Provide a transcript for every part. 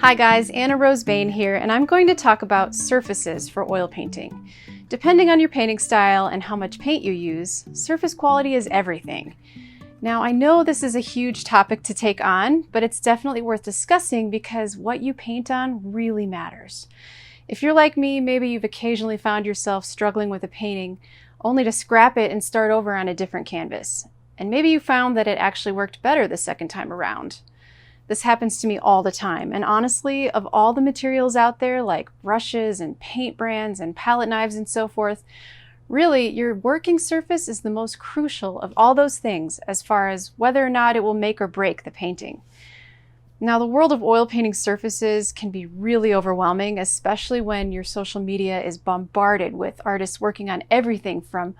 Hi guys, Anna Rose Bain here, and I'm going to talk about surfaces for oil painting. Depending on your painting style and how much paint you use, surface quality is everything. Now, I know this is a huge topic to take on, but it's definitely worth discussing because what you paint on really matters. If you're like me, maybe you've occasionally found yourself struggling with a painting only to scrap it and start over on a different canvas. And maybe you found that it actually worked better the second time around. This happens to me all the time, and honestly, of all the materials out there like brushes and paint brands and palette knives and so forth, really your working surface is the most crucial of all those things as far as whether or not it will make or break the painting. Now, the world of oil painting surfaces can be really overwhelming, especially when your social media is bombarded with artists working on everything from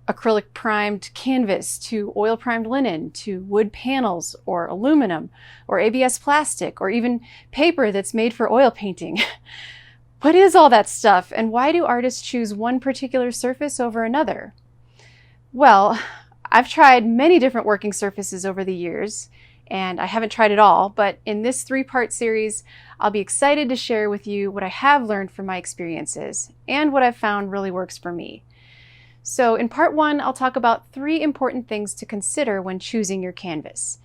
acrylic primed canvas to oil primed linen to wood panels or aluminum or ABS plastic or even paper that's made for oil painting. What is all that stuff, and why do artists choose one particular surface over another? Well, I've tried many different working surfaces over the years, and I haven't tried it all, but in this 3-part series, I'll be excited to share with you what I have learned from my experiences and what I've found really works for me. So in part 1, I'll talk about 3 important things to consider when choosing your canvas.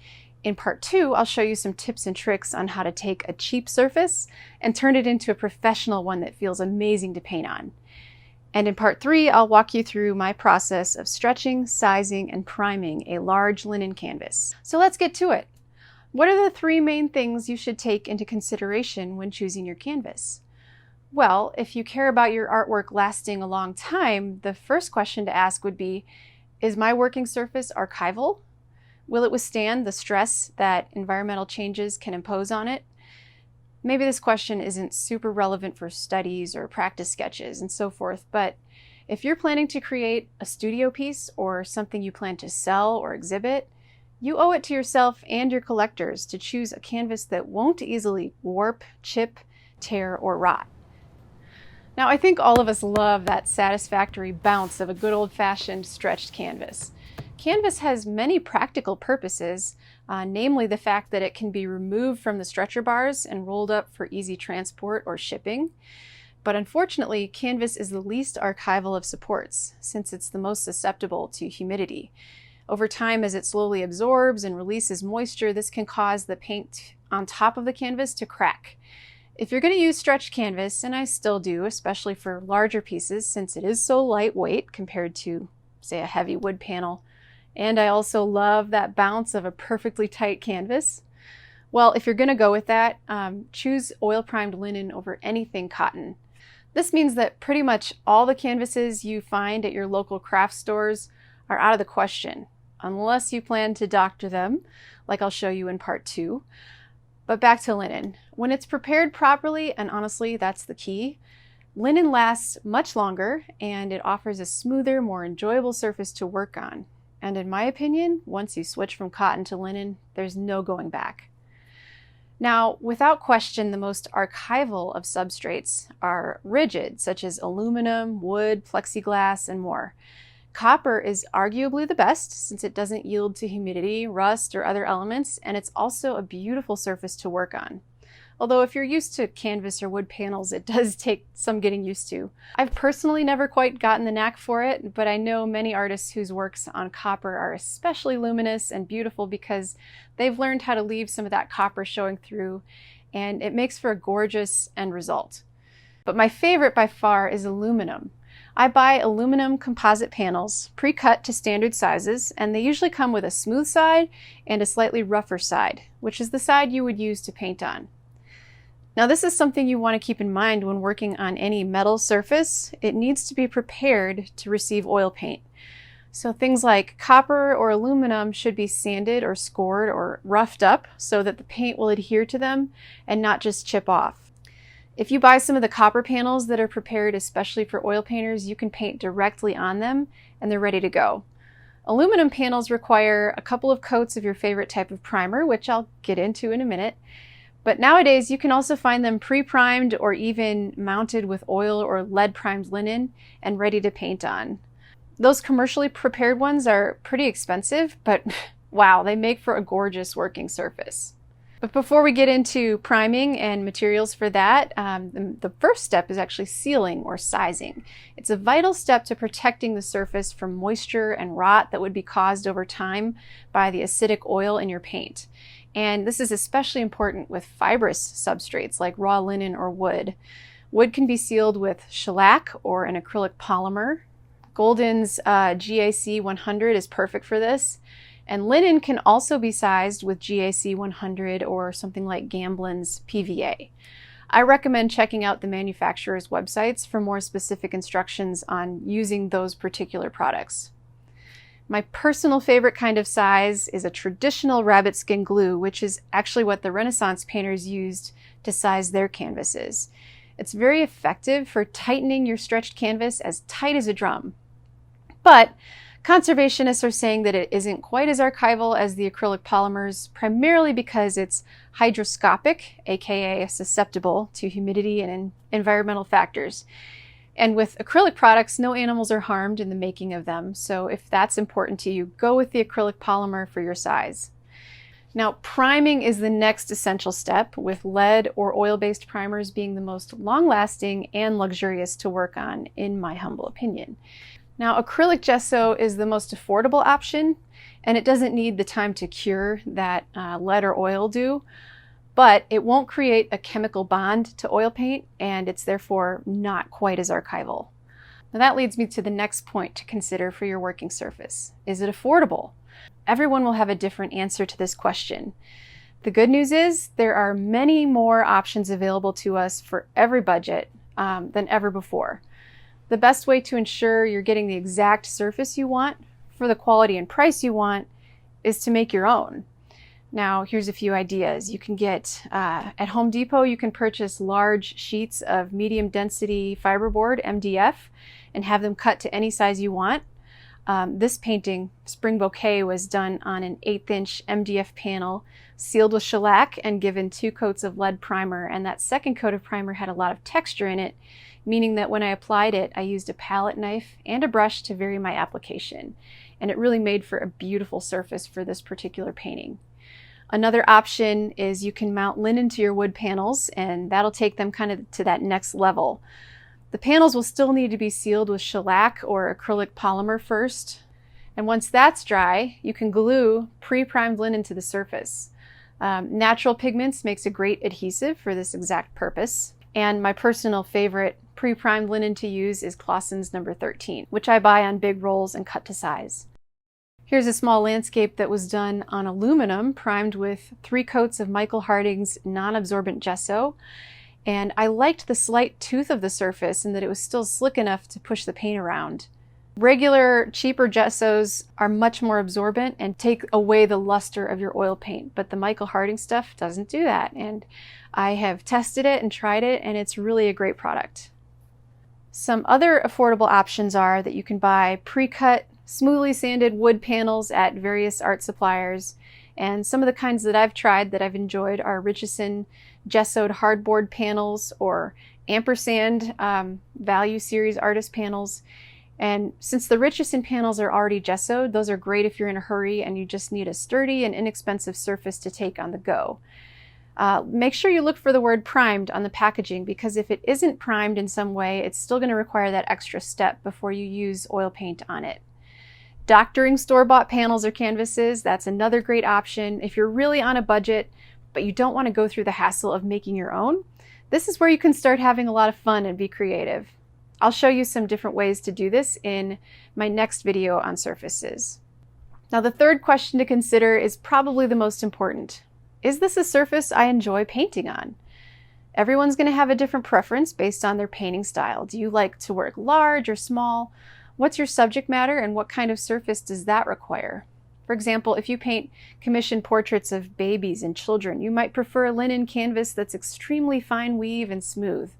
In part 2, I'll show you some tips and tricks on how to take a cheap surface and turn it into a professional one that feels amazing to paint on. And in part 3, I'll walk you through my process of stretching, sizing, and priming a large linen canvas. So let's get to it. What are the 3 main things you should take into consideration when choosing your canvas? Well, if you care about your artwork lasting a long time, the first question to ask would be, is my working surface archival? Will it withstand the stress that environmental changes can impose on it? Maybe this question isn't super relevant for studies or practice sketches and so forth, but if you're planning to create a studio piece or something you plan to sell or exhibit, you owe it to yourself and your collectors to choose a canvas that won't easily warp, chip, tear, or rot. Now, I think all of us love that satisfactory bounce of a good old-fashioned stretched canvas. Canvas has many practical purposes, namely the fact that it can be removed from the stretcher bars and rolled up for easy transport or shipping. But unfortunately, canvas is the least archival of supports, since it's the most susceptible to humidity. Over time, as it slowly absorbs and releases moisture, this can cause the paint on top of the canvas to crack. If you're going to use stretched canvas, and I still do, especially for larger pieces since it is so lightweight compared to, say, a heavy wood panel, and I also love that bounce of a perfectly tight canvas, well, if you're going to go with that, choose oil-primed linen over anything cotton. This means that pretty much all the canvases you find at your local craft stores are out of the question, unless you plan to doctor them, like I'll show you in part 2. But back to linen. When it's prepared properly, and honestly, that's the key, linen lasts much longer and it offers a smoother, more enjoyable surface to work on. And in my opinion, once you switch from cotton to linen, there's no going back. Now, without question, the most archival of substrates are rigid, such as aluminum, wood, plexiglass, and more. Copper is arguably the best since it doesn't yield to humidity, rust, or other elements, and it's also a beautiful surface to work on. Although if you're used to canvas or wood panels, it does take some getting used to. I've personally never quite gotten the knack for it, but I know many artists whose works on copper are especially luminous and beautiful because they've learned how to leave some of that copper showing through, and it makes for a gorgeous end result. But my favorite by far is aluminum. I buy aluminum composite panels, pre-cut to standard sizes, and they usually come with a smooth side and a slightly rougher side, which is the side you would use to paint on. Now, this is something you want to keep in mind when working on any metal surface. It needs to be prepared to receive oil paint. So things like copper or aluminum should be sanded or scored or roughed up so that the paint will adhere to them and not just chip off. If you buy some of the copper panels that are prepared especially for oil painters, you can paint directly on them and they're ready to go. Aluminum panels require a couple of coats of your favorite type of primer, which I'll get into in a minute. But nowadays you can also find them pre-primed or even mounted with oil or lead primed linen and ready to paint on. Those commercially prepared ones are pretty expensive, but wow, they make for a gorgeous working surface. But before we get into priming and materials for that, the first step is actually sealing or sizing. It's a vital step to protecting the surface from moisture and rot that would be caused over time by the acidic oil in your paint. And this is especially important with fibrous substrates like raw linen or wood. Wood can be sealed with shellac or an acrylic polymer. Golden's GAC 100 is perfect for this. And linen can also be sized with GAC 100 or something like Gamblin's PVA. I recommend checking out the manufacturer's websites for more specific instructions on using those particular products. My personal favorite kind of size is a traditional rabbit skin glue, which is actually what the Renaissance painters used to size their canvases. It's very effective for tightening your stretched canvas as tight as a drum. But conservationists are saying that it isn't quite as archival as the acrylic polymers, primarily because it's hygroscopic, aka susceptible to humidity and environmental factors. And with acrylic products, no animals are harmed in the making of them, so if that's important to you, go with the acrylic polymer for your size. Now, priming is the next essential step, with lead or oil-based primers being the most long-lasting and luxurious to work on, in my humble opinion. Now, acrylic gesso is the most affordable option, and it doesn't need the time to cure that lead or oil do, but it won't create a chemical bond to oil paint, and it's therefore not quite as archival. Now that leads me to the next point to consider for your working surface. Is it affordable? Everyone will have a different answer to this question. The good news is there are many more options available to us for every budget than ever before. The best way to ensure you're getting the exact surface you want for the quality and price you want is to make your own. Now, here's a few ideas. You can get, at Home Depot, you can purchase large sheets of medium density fiberboard, MDF, and have them cut to any size you want. This painting, Spring Bouquet, was done on an 1/8 inch MDF panel, sealed with shellac and given 2 coats of lead primer, and that second coat of primer had a lot of texture in it, meaning that when I applied it, I used a palette knife and a brush to vary my application, and it really made for a beautiful surface for this particular painting. Another option is you can mount linen to your wood panels, and that'll take them kind of to that next level. The panels will still need to be sealed with shellac or acrylic polymer first, and once that's dry, you can glue pre-primed linen to the surface. Natural pigments makes a great adhesive for this exact purpose, and my personal favorite pre-primed linen to use is Clausen's number 13, which I buy on big rolls and cut to size. Here's a small landscape that was done on aluminum, primed with 3 coats of Michael Harding's non-absorbent gesso, and I liked the slight tooth of the surface and that it was still slick enough to push the paint around. Regular, cheaper gessos are much more absorbent and take away the luster of your oil paint, but the Michael Harding stuff doesn't do that, and I have tested it and tried it, and it's really a great product. Some other affordable options are that you can buy pre-cut, smoothly sanded wood panels at various art suppliers, and some of the kinds that I've tried that I've enjoyed are Richardson gessoed hardboard panels or ampersand value series artist panels. And since the Richardson panels are already gessoed, those are great if you're in a hurry and you just need a sturdy and inexpensive surface to take on the go. Make sure you look for the word primed on the packaging, because if it isn't primed in some way, it's still going to require that extra step before you use oil paint on it. Doctoring store-bought panels or canvases, that's another great option. If you're really on a budget, but you don't want to go through the hassle of making your own, this is where you can start having a lot of fun and be creative. I'll show you some different ways to do this in my next video on surfaces. Now, the third question to consider is probably the most important. Is this a surface I enjoy painting on? Everyone's going to have a different preference based on their painting style. Do you like to work large or small? What's your subject matter, and what kind of surface does that require? For example, if you paint commissioned portraits of babies and children, you might prefer a linen canvas that's extremely fine weave and smooth.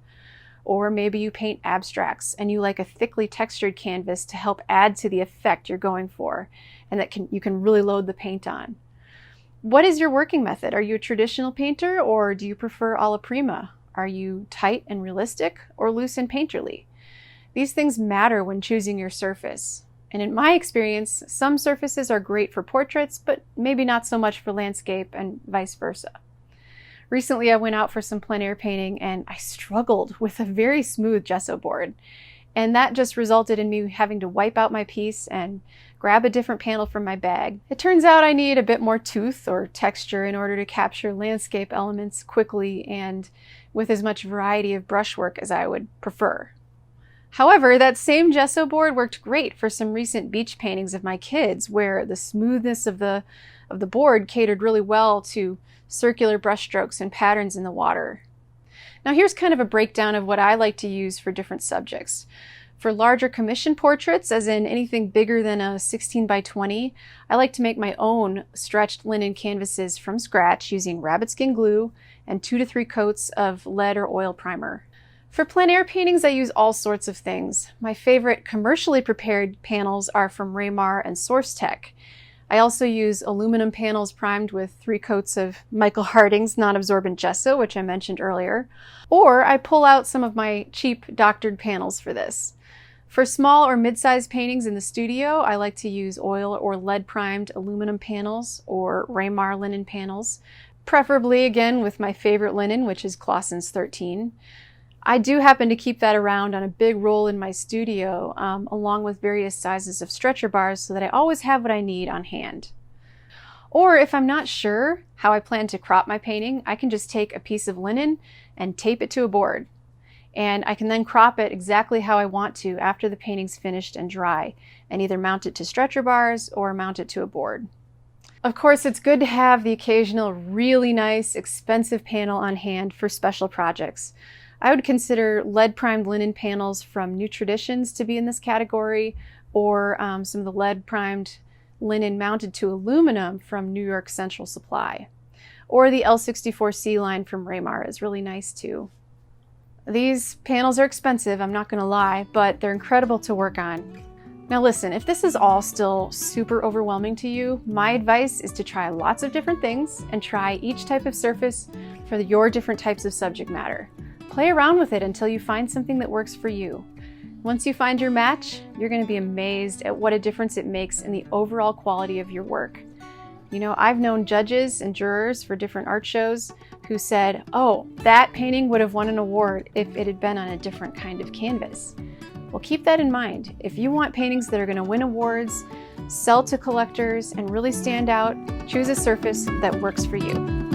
Or maybe you paint abstracts and you like a thickly textured canvas to help add to the effect you're going for, and that you can really load the paint on. What is your working method? Are you a traditional painter, or do you prefer alla prima? Are you tight and realistic, or loose and painterly? These things matter when choosing your surface. And in my experience, some surfaces are great for portraits, but maybe not so much for landscape, and vice versa. Recently I went out for some plein air painting and I struggled with a very smooth gesso board. And that just resulted in me having to wipe out my piece and grab a different panel from my bag. It turns out I need a bit more tooth or texture in order to capture landscape elements quickly and with as much variety of brushwork as I would prefer. However, that same gesso board worked great for some recent beach paintings of my kids, where the smoothness of the board catered really well to circular brushstrokes and patterns in the water. Now here's kind of a breakdown of what I like to use for different subjects. For larger commission portraits, as in anything bigger than a 16 by 20, I like to make my own stretched linen canvases from scratch using rabbit skin glue and 2 to 3 coats of lead or oil primer. For plein air paintings, I use all sorts of things. My favorite commercially prepared panels are from Raymar and SourceTech. I also use aluminum panels primed with 3 coats of Michael Harding's non-absorbent gesso, which I mentioned earlier, or I pull out some of my cheap doctored panels for this. For small or mid-sized paintings in the studio, I like to use oil or lead primed aluminum panels or Raymar linen panels, preferably again with my favorite linen, which is Clausen's 13. I do happen to keep that around on a big roll in my studio, along with various sizes of stretcher bars so that I always have what I need on hand. Or if I'm not sure how I plan to crop my painting, I can just take a piece of linen and tape it to a board. And I can then crop it exactly how I want to after the painting's finished and dry, and either mount it to stretcher bars or mount it to a board. Of course, it's good to have the occasional really nice, expensive panel on hand for special projects. I would consider lead-primed linen panels from New Traditions to be in this category, or some of the lead-primed linen mounted to aluminum from New York Central Supply. Or the L64C line from Raymar is really nice too. These panels are expensive, I'm not going to lie, but they're incredible to work on. Now listen, if this is all still super overwhelming to you, my advice is to try lots of different things and try each type of surface for your different types of subject matter. Play around with it until you find something that works for you. Once you find your match, you're going to be amazed at what a difference it makes in the overall quality of your work. You know, I've known judges and jurors for different art shows who said, "Oh, that painting would have won an award if it had been on a different kind of canvas." Well, keep that in mind. If you want paintings that are going to win awards, sell to collectors, and really stand out, choose a surface that works for you.